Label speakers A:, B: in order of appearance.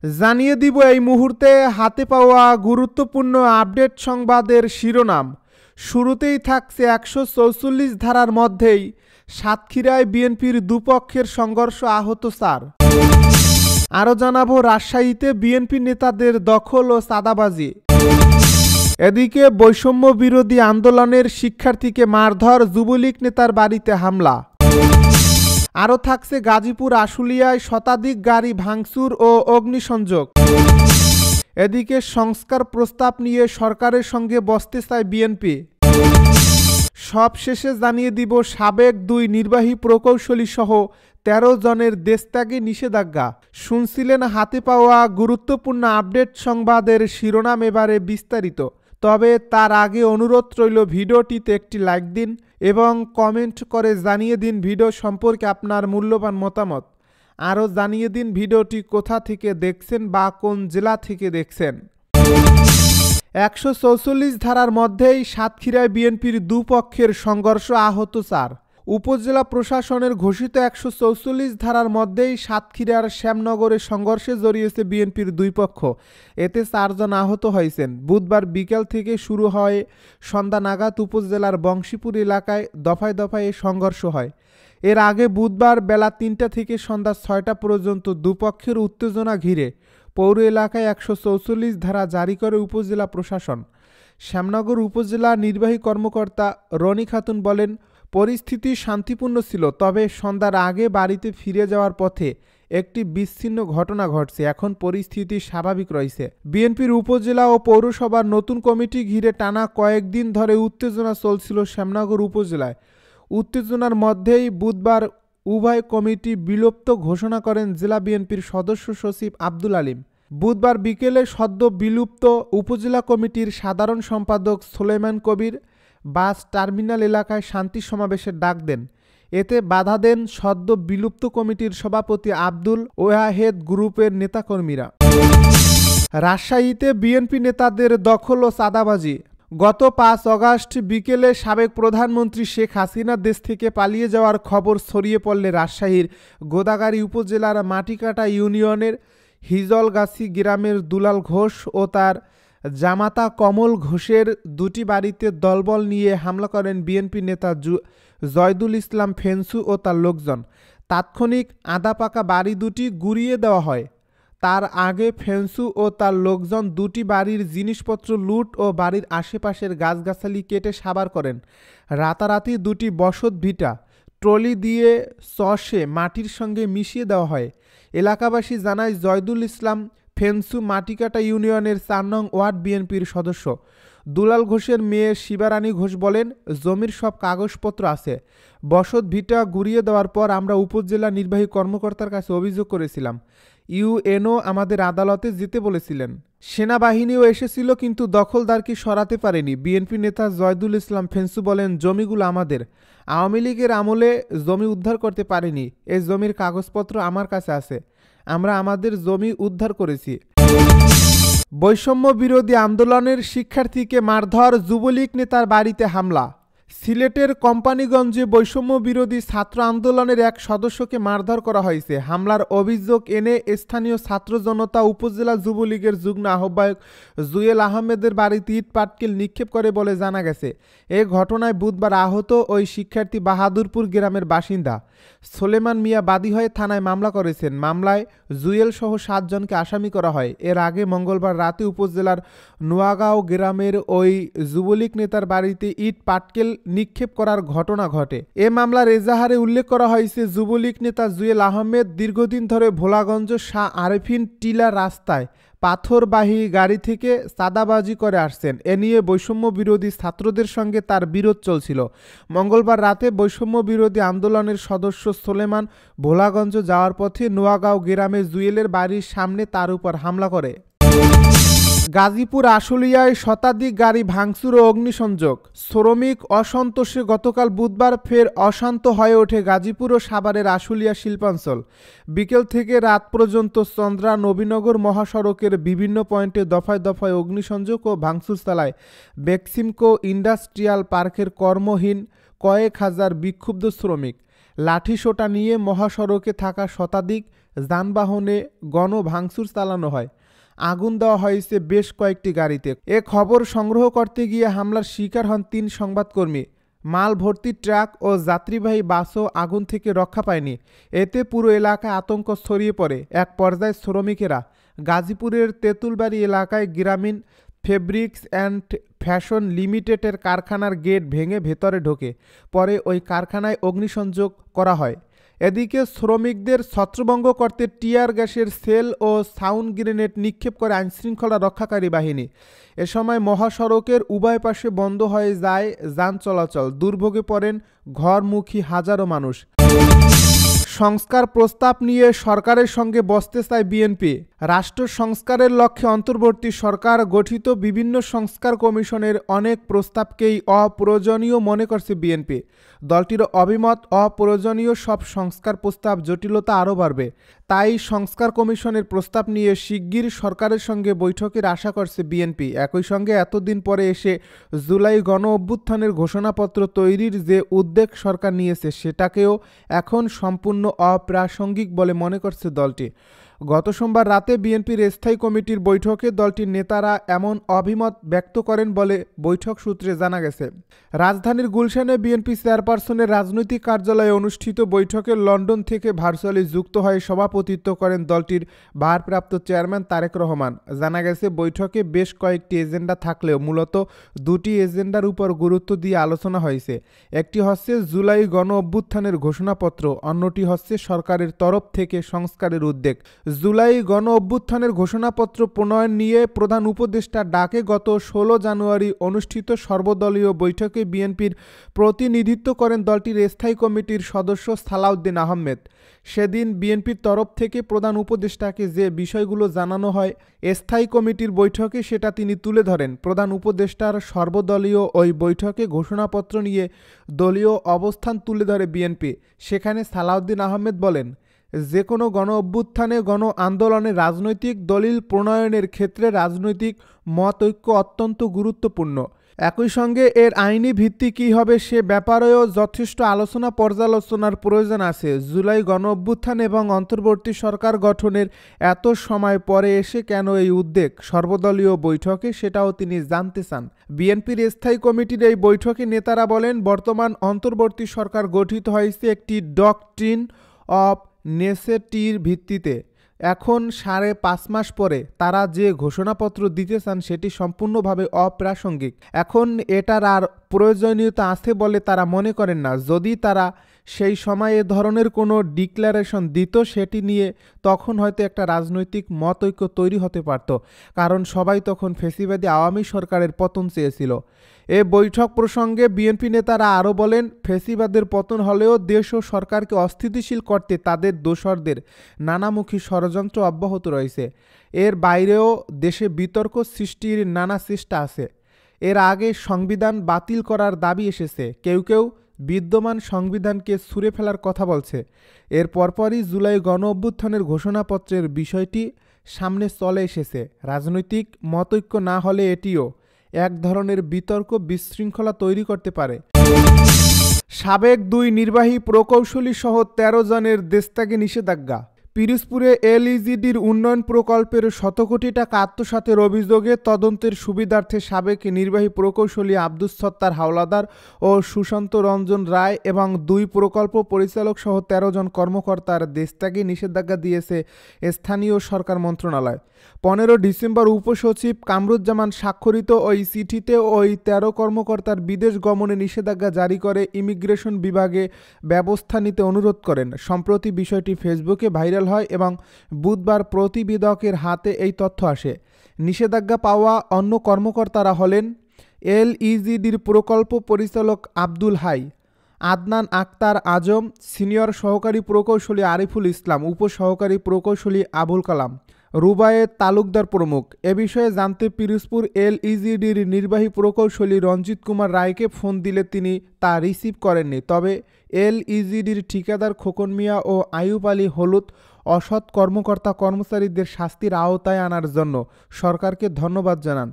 A: জানিয়ে দিব এই মুহূর্তে হাতে পাওয়া গুরুত্বপূর্ণ আপডেট সংবাদের শিরোনাম। শুরুতেই থাকছে ১৪৪ ধারার মধ্যেই সাতক্ষীরায় বিএনপির দুপক্ষের সংঘর্ষ, আহত ৪। আরও জানাবো রাজশাহীতে বিএনপি নেতাদের দখল ও চাঁদাবাজি। এদিকে বৈষম্য বিরোধী আন্দোলনের শিক্ষার্থীকে মারধর, যুবলীগ নেতার বাড়িতে হামলা। আরও থাকছে গাজীপুর আশুলিয়ায় শতাধিক গাড়ি ভাঙচুর ও অগ্নিসংযোগ। এদিকে সংস্কার প্রস্তাব নিয়ে সরকারের সঙ্গে বসতে চায় বিএনপি। সব শেষে জানিয়ে দিব সাবেক ২ নির্বাহী প্রকৌশলী সহ ১৩ জনের দেশত্যাগে নিষেধাজ্ঞা। শুনছিলেন হাতে পাওয়া গুরুত্বপূর্ণ আপডেট সংবাদের শিরোনাম, এবারে বিস্তারিত। তবে তার আগে অনুরোধ রইল ভিডিওটিতে একটি লাইক দিন এবং কমেন্ট করে জানিয়ে দিন ভিডিও সম্পর্কে আপনার মূল্যবান মতামত। আরও জানিয়ে দিন ভিডিওটি কোথা থেকে দেখছেন বা কোন জেলা থেকে দেখছেন। ১৪৪ ধারার মধ্যেই সাতক্ষীরায় বিএনপির দুপক্ষের সংঘর্ষ, আহত ৪। উপজেলা প্রশাসনের ঘোষিত ১৪৪ ধারার মধ্যেই সাতক্ষীরার শ্যামনগরে সংঘর্ষে জড়িয়েছে বিএনপির দুই পক্ষ। এতে ৪ জন আহত হয়েছেন। বুধবার বিকেল থেকে শুরু হয় সন্ধ্যা নাগাদ উপজেলার বংশীপুর এলাকায় দফায় দফায় এই সংঘর্ষ হয়। এর আগে বুধবার বেলা ৩টা থেকে সন্ধ্যা ৬টা পর্যন্ত দুপক্ষের উত্তেজনা ঘিরে পৌর এলাকায় ১৪৪ ধারা জারি করে উপজেলা প্রশাসন। শ্যামনগর উপজেলা নির্বাহী কর্মকর্তা রনি খাতুন বলেন, পরিস্থিতি শান্তিপূর্ণ ছিল, তবে সন্ধ্যার আগে বাড়িতে ফিরে যাওয়ার পথে একটি বিচ্ছিন্ন ঘটনা ঘটছে। এখন পরিস্থিতি স্বাভাবিক রয়েছে। বিএনপির উপজেলা ও পৌরসভার নতুন কমিটি ঘিরে টানা কয়েকদিন ধরে উত্তেজনা চলছিল শ্যামনগর উপজেলায়। উত্তেজনার মধ্যেই বুধবার উভয় কমিটি বিলুপ্ত ঘোষণা করেন জেলা বিএনপির সদস্য সচিব আব্দুল আলিম। বুধবার বিকেলে সদ্য বিলুপ্ত উপজেলা কমিটির সাধারণ সম্পাদক সুলাইমান কবির বাস টার্মিনাল এলাকায় শান্তি সমাবেশের ডাক দেন। এতে বাধা দেন সদ্য বিলুপ্ত কমিটির সভাপতি আব্দুল ওয়াহেদ গ্রুপের নেতাকর্মীরা। রাজশাহীতে বিএনপি নেতাদের দখল ও চাঁদাবাজি। গত ৫ আগস্ট বিকেলে সাবেক প্রধানমন্ত্রী শেখ হাসিনা দেশ থেকে পালিয়ে যাওয়ার খবর ছড়িয়ে পড়লে রাজশাহীর গোদাগাড়ী উপজেলার মাটিকাটা ইউনিয়নের হিজলগাছি গ্রামের দুলাল ঘোষ ও তার জামাতা কমল ঘোষের দুটি বাড়িতে দলবল নিয়ে হামলা করেন বিএনপি নেতা জয়দুল ইসলাম ফেন্সু ও তার লোকজন। তাৎক্ষণিক আধা পাকা বাড়ি দুটি গুঁড়িয়ে দেওয়া হয়। তার আগে ফেন্সু ও তার লোকজন দুটি বাড়ির জিনিসপত্র লুট ও বাড়ির আশেপাশের গাছগাছালি কেটে সাবার করেন। রাতারাতি দুটি বসত ভিটা ট্রলি দিয়ে চষে মাটির সঙ্গে মিশিয়ে দেওয়া হয়। এলাকাবাসী জানায়, জয়দুল ইসলাম ফেন্সু মাটিকাটা ইউনিয়নের ৪ নং ওয়ার্ড বিএনপির সদস্য। দুলাল ঘোষের মেয়ে শিবারানী ঘোষ বলেন, জমির সব কাগজপত্র আছে। বসত ভিটা গুঁড়িয়ে দেওয়ার পর আমরা উপজেলা নির্বাহী কর্মকর্তার কাছে অভিযোগ করেছিলাম। ইউএনও আমাদের আদালতে যেতে বলেছিলেন। সেনাবাহিনীও এসেছিল, কিন্তু দখলদারকে সরাতে পারেনি। বিএনপি নেতা জয়দুল ইসলাম ফেন্সু বলেন, জমিগুলো আমাদের। আওয়ামী লীগের আমলে জমি উদ্ধার করতে পারেনি। এই জমির কাগজপত্র আমার কাছে আছে। আমরা আমাদের জমি উদ্ধার করেছি। বৈষম্য বিরোধী আন্দোলনের শিক্ষার্থীকে মারধর, যুবলীগ নেতার বাড়িতে হামলা। সিলেটের কোম্পানিগঞ্জে বৈষম্য বিরোধী ছাত্র আন্দোলনের এক সদস্যকে মারধর করা হয়েছে। হামলার অভিযোগ এনে স্থানীয় ছাত্র জনতা উপজেলা যুবলীগের যুগ্ম আহ্বায়ক জুয়েল আহমেদের বাড়িতে ইট পাটকেল নিক্ষেপ করে বলে জানা গেছে। এ ঘটনায় বুধবার আহত ওই শিক্ষার্থী বাহাদুরপুর গ্রামের বাসিন্দা সোলেমান মিয়া বাদী হয়ে থানায় মামলা করেছেন। মামলায় জুয়েল সহ ৭ জনকে আসামি করা হয়। এর আগে মঙ্গলবার রাতে উপজেলার নোয়াগাঁও গ্রামের ওই যুবলীগ নেতার বাড়িতে ইট পাটকেল নিক্ষেপ করার ঘটনা ঘটে। এ মামলার এজাহারে উল্লেখ করা হয়েছে, যুবলীগ নেতা জুয়েল আহমেদ দীর্ঘদিন ধরে ভোলাগঞ্জ শাহ আরেফিন টিলা রাস্তায় পাথরবাহী গাড়ি থেকে চাঁদাবাজি করে আসছেন। এ নিয়ে বৈষম্য বিরোধী ছাত্রদের সঙ্গে তার বিরোধ চলছিল। মঙ্গলবার রাতে বৈষম্য বিরোধী আন্দোলনের সদস্য সোলেমান ভোলাগঞ্জ যাওয়ার পথে নোয়াগাঁও গ্রামে জুয়েলের বাড়ির সামনে তার উপর হামলা করে। গাজীপুর আশুলিয়ায় শতাধিক গাড়ি ভাঙচুর ও অগ্নিসংযোগ। শ্রমিক অসন্তোষে গতকাল বুধবার ফের অশান্ত হয়ে ওঠে গাজীপুর ও সাভারের আশুলিয়া শিল্পাঞ্চল। বিকেল থেকে রাত পর্যন্ত চন্দ্রা নবীনগর মহাসড়কের বিভিন্ন পয়েন্টে দফায় দফায় অগ্নিসংযোগ ও ভাঙচুর চালায় বেক্সিমকো ইন্ডাস্ট্রিয়াল পার্কের কর্মহীন কয়েক হাজার বিক্ষুব্ধ শ্রমিক। লাঠিসোঁটা নিয়ে মহাসড়কে থাকা শতাধিক যানবাহনে ভাঙচুর চালানো হয়। আগুন দেওয়া হয়েছে বেশ কয়েকটি গাড়িতে। এ খবর সংগ্রহ করতে গিয়ে হামলার শিকার হন ৩ সংবাদকর্মী। মাল ভর্তি ট্রাক ও যাত্রীবাহী বাসও আগুন থেকে রক্ষা পায়নি। এতে পুরো এলাকায় আতঙ্ক ছড়িয়ে পড়ে। এক পর্যায়ে শ্রমিকেরা গাজীপুরের তেঁতুলবাড়ি এলাকায় গ্রামীণ ফেব্রিক্স অ্যান্ড ফ্যাশন লিমিটেডের কারখানার গেট ভেঙে ভেতরে ঢোকে। পরে ওই কারখানায় অগ্নিসংযোগ করা হয়। এদিকে শ্রমিকদের ছত্রভঙ্গ করতে টিয়ার গ্যাসের সেল ও সাউন্ড গ্রেনেড নিক্ষেপ করে আইনশৃঙ্খলা রক্ষাকারী বাহিনী। এ সময় মহাসড়কের উভয় পাশে বন্ধ হয়ে যায় যান চলাচল। দুর্ভোগে পড়েন ঘরমুখী হাজারো মানুষ। সংস্কার প্রস্তাব নিয়ে সরকারের সঙ্গে বসতে চায় বিএনপি। রাষ্ট্র সংস্কারের লক্ষ্যে অন্তর্বর্তী সরকার গঠিত বিভিন্ন সংস্কার কমিশনের অনেক প্রস্তাবকেই অপ্রয়োজনীয় মনে করছে বিএনপি। দলটির অভিমত, অপ্রয়োজনীয় সব সংস্কার প্রস্তাব জটিলতা আরও বাড়বে। তাই সংস্কার কমিশনের প্রস্তাব নিয়ে শিগগির সরকারের সঙ্গে বৈঠকের আশা করছে বিএনপি। একই সঙ্গে এতদিন পরে এসে জুলাই গণ অভ্যুত্থানের ঘোষণাপত্র তৈরির যে উদ্যোগ সরকার নিয়েছে সেটাকেও এখন সম্পূর্ণ অপ্রাসঙ্গিক বলে মনে করছে দলটি। গত সোমবার রাতে বিএনপির স্থায়ী কমিটির বৈঠকে দলটির নেতারা এমন অভিমত ব্যক্ত করেন বলে বৈঠক সূত্রে জানা গেছে। রাজধানীর গুলশানে বিএনপি চেয়ারপারসনের রাজনৈতিক কার্যালয়ে অনুষ্ঠিত বৈঠকে লন্ডন থেকে ভার্চুয়ালি যুক্ত হয়ে সভাপতিত্ব করেন দলটির ভারপ্রাপ্ত চেয়ারম্যান তারেক রহমান। জানা গেছে বৈঠকে বেশ কয়েকটি এজেন্ডা থাকলেও মূলত দুটি এজেন্ডার উপর গুরুত্ব দিয়ে আলোচনা হয়েছে। একটি হচ্ছে জুলাই গণ অভ্যুত্থানের ঘোষণাপত্র, অন্যটি হচ্ছে সরকারের তরফ থেকে সংস্কারের উদ্যোগ। জুলাই গণ অভ্যুত্থানের ঘোষণাপত্র প্রণয়ন নিয়ে প্রধান উপদেষ্টা ডাকে গত 16 জানুয়ারি অনুষ্ঠিত সর্বদলীয় বৈঠকে বিএনপির প্রতিনিধিত্ব করেন দলটির স্থায়ী কমিটির সদস্য সালাউদ্দিন আহমেদ। সেদিন বিএনপির তরফ থেকে প্রধান উপদেষ্টাকে যে বিষয়গুলো জানানো হয় স্থায়ী কমিটির বৈঠকে সেটা তিনি তুলে ধরেন। প্রধান উপদেষ্টার সর্বদলীয় ওই বৈঠকে ঘোষণাপত্র নিয়ে দলীয় অবস্থান তুলে ধরে বিএনপি। সেখানে সালাউদ্দিন আহমেদ বলেন, যে কোনো গণ অভ্যুত্থানে গণ আন্দোলনে রাজনৈতিক দলিল প্রণয়নের ক্ষেত্রে রাজনৈতিক মত ঐক্য অত্যন্ত গুরুত্বপূর্ণ। একই সঙ্গে এর আইনি ভিত্তি কী হবে সে ব্যাপারেও যথেষ্ট আলোচনা পর্যালোচনার প্রয়োজন আছে। জুলাই গণ অভ্যুত্থান এবং অন্তর্বর্তী সরকার গঠনের এত সময় পরে এসে কেন এই উদ্যোগ সর্বদলীয় বৈঠকে, সেটাও তিনি জানতে চান। বিএনপির স্থায়ী কমিটির এই বৈঠকে নেতারা বলেন, বর্তমান অন্তর্বর্তী সরকার গঠিত হয়েছে একটি ডকট্রিন অফ নেসেসিটির ভিত্তিতে। এখন 5.5 মাস পরে তারা যে ঘোষণাপত্র দিতে চান সেটি সম্পূর্ণভাবে অপ্রাসঙ্গিক। এখন এটার আর প্রয়োজনীয়তা আছে বলে তারা মনে করেন না। যদি তারা সেই সময় এ ধরনের কোনো ডিক্লারেশন দিত সেটি নিয়ে তখন হয়তো একটা রাজনৈতিক মতৈক্য তৈরি হতে পারত, কারণ সবাই তখন ফ্যাসিবাদী আওয়ামী সরকারের পতন চেয়েছিল। এ বৈঠক প্রসঙ্গে বিএনপি নেতারা আরও বলেন, ফ্যাসিবাদের পতন হলেও দেশ ও সরকারকে অস্থিতিশীল করতে তাদের দোসরদের নানামুখী ষড়যন্ত্র অব্যাহত রয়েছে। এর বাইরেও দেশে বিতর্ক সৃষ্টির নানা চেষ্টা আছে। এর আগে সংবিধান বাতিল করার দাবি এসেছে, কেউ কেউ বিদ্যমান সংবিধানকে ছুঁড়ে ফেলার কথা বলছে। এর পরপরই জুলাই গণ অভ্যুত্থানের ঘোষণাপত্রের বিষয়টি সামনে চলে এসেছে। রাজনৈতিক মতৈক্য না হলে এটিও এক ধরনের বিতর্ক বিশৃঙ্খলা তৈরি করতে পারে। সাবেক 2 নির্বাহী প্রকৌশলী সহ 13 জনের দেশত্যাগে নিষেধাজ্ঞা। পিরোজপুরে এলইজিডির উন্নয়ন প্রকল্পের 100 কোটি টাকা আত্মসাতের অভিযোগে তদন্তের সুবিধার্থে সাবেক নির্বাহী প্রকৌশলী আব্দুস সত্তার হাওলাদার ও সুশান্ত রঞ্জন রায় এবং 2 প্রকল্প পরিচালক সহ 13 জন কর্মকর্তার দেশত্যাগে নিষেধাজ্ঞা দিয়েছে স্থানীয় সরকার মন্ত্রণালয়। 15 ডিসেম্বর উপসচিব কামরুজ্জামান স্বাক্ষরিত ওই চিঠিতে ওই 13 কর্মকর্তার বিদেশ গমনে নিষেধাজ্ঞা জারি করে ইমিগ্রেশন বিভাগে ব্যবস্থা নিতে অনুরোধ করেন। সম্প্রতি বিষয়টি ফেসবুকে ভাইরাল হয় এবং বুধবার প্রতিবেদকের হাতে এই তথ্য আসে। নিষেধাজ্ঞা পাওয়া অন্য কর্মকর্তারা হলেন এলইজিডির প্রকল্প পরিচালক আব্দুল হাই, আদনান আক্তার আজম, সিনিয়র সহকারী প্রকৌশলী আরিফুল ইসলাম, উপসহকারী প্রকৌশলী আবুল কালাম, রুবায়েত তালুকদার প্রমুখ। এ বিষয়ে জানতে পিরোজপুর এলইজিডির নির্বাহী প্রকৌশলী রঞ্জিত কুমার রায়কে ফোন দিলে তিনি তা রিসিভ করেননি। তবে এলইজিডির ঠিকাদার খোকন মিয়া ও আইয়ুব আলী হলুদ অসৎ কর্মকর্তা কর্মচারীদের শাস্তির আওতায় আনার জন্য সরকারকে ধন্যবাদ জানান।